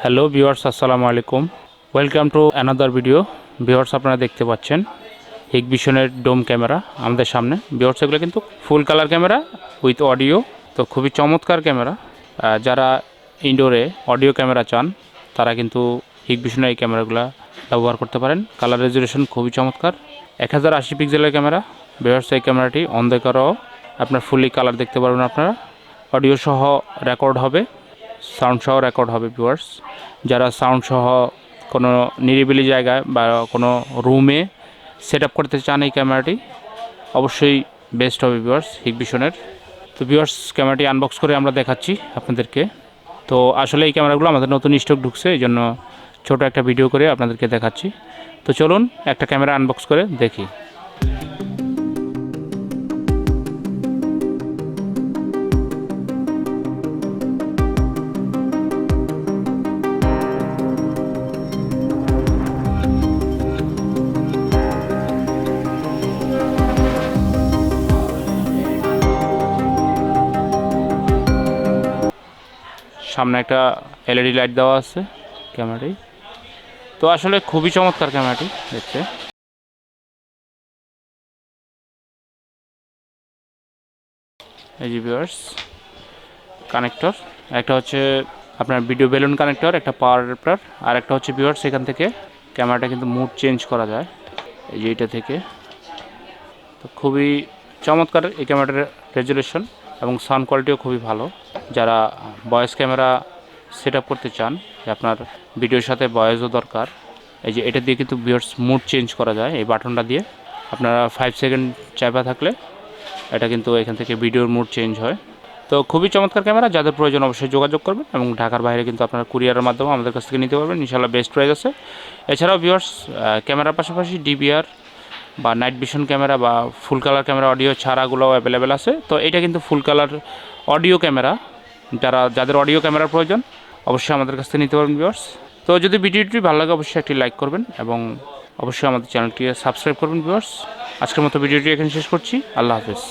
Hello viewers, আসসালামু আলাইকুম। Welcome to another video. Viewers, আপনারা দেখতে পাচ্ছেন হিকভিশনের ডোম ক্যামেরা আমাদের সামনে। ভিউয়ার্স, এগুলো কিন্তু full colour camera with audio. তো খুবই চমৎকার ক্যামেরা। যারা ইনডোরে অডিও ক্যামেরা চান তারা কিন্তু হিকভিশনের এই ক্যামেরাগুলো ব্যবহার করতে পারেন। কালার রেজুলেশন খুবই চমৎকার, 1080 পিক্সেলের ক্যামেরা। ভিউয়ার্স, এই ক্যামেরাটি অন্ধকারেও আপনার ফুলি কালার দেখতে পারবেন। আপনারা অডিও সহ রেকর্ড হবে, সাউন্ড সহ রেকর্ড হবে। ভিউয়ার্স, যারা সাউন্ড সহ কোনো নিরিবিলি জায়গায় বা কোনো রুমে সেট আপ করতে চান এই ক্যামেরাটি অবশ্যই বেস্ট হবে ভিউয়ার্স হিকভিশনের। তো ভিউয়ার্স, ক্যামেরাটি আনবক্স করে আমরা দেখাচ্ছি আপনাদেরকে। তো আসলে এই ক্যামেরাগুলো আমাদের নতুন স্টক ঢুকছে, এই জন্য ছোটো একটা ভিডিও করে আপনাদেরকে দেখাচ্ছি। তো চলুন একটা ক্যামেরা আনবক্স করে দেখি। সামনে একটা এলইডি লাইট দেওয়া আছে ক্যামেরাটি। তো আসলে খুবই চমৎকার ক্যামেরাটি দেখতে। এই যে ভিউয়ার্স, কানেক্টর একটা হচ্ছে আপনার ভিডিও বেলুন কানেক্টর, একটা পাওয়ার অ্যাডাপ্টার, আর একটা হচ্ছে ভিউয়ার্স এখান থেকে ক্যামেরাটা কিন্তু মুড চেঞ্জ করা যায় এই যে এটা থেকে। তো খুবই চমৎকার এই ক্যামেরাটার রেজুলেশন এবং সাউন্ড কোয়ালিটিও খুবই ভালো। যারা ভয়েস ক্যামেরা সেট আপ করতে চান, যে আপনার ভিডিওর সাথে ভয়েসও দরকার, এই যে এটা দিয়ে কিন্তু ভিউয়ার্স মুড চেঞ্জ করা যায় এই বাটনটা দিয়ে। আপনারা 5 সেকেন্ড চাপা থাকলে এটা কিন্তু এখান থেকে ভিডিওর মুড চেঞ্জ হয়। তো খুবই চমৎকার ক্যামেরা, যাদের প্রয়োজন অবশ্যই যোগাযোগ করবেন। এবং ঢাকার বাইরে কিন্তু আপনারা কুরিয়ারের মাধ্যমে আমাদের কাছ থেকে নিতে পারবেন, ইনশাআল্লাহ বেস্ট প্রাইস আছে। এছাড়াও ভিউয়ার্স, ক্যামেরার পাশাপাশি ডিবিআর বা নাইট ভিশন ক্যামেরা বা ফুল কালার ক্যামেরা অডিও ছাড়াগুলোও অ্যাভেলেবেল আছে। তো এটা কিন্তু ফুল কালার অডিও ক্যামেরা, যাদের অডিও ক্যামেরার প্রয়োজন অবশ্যই আমাদের কাছ থেকে নিতে পারবেন ভিউয়ার্স। তো যদি ভিডিওটি ভালো লাগে অবশ্যই একটি লাইক করবেন এবং অবশ্যই আমাদের চ্যানেলটি সাবস্ক্রাইব করবেন ভিউয়ার্স। আজকের মতো ভিডিওটি এখানে শেষ করছি। আল্লাহ হাফেজ।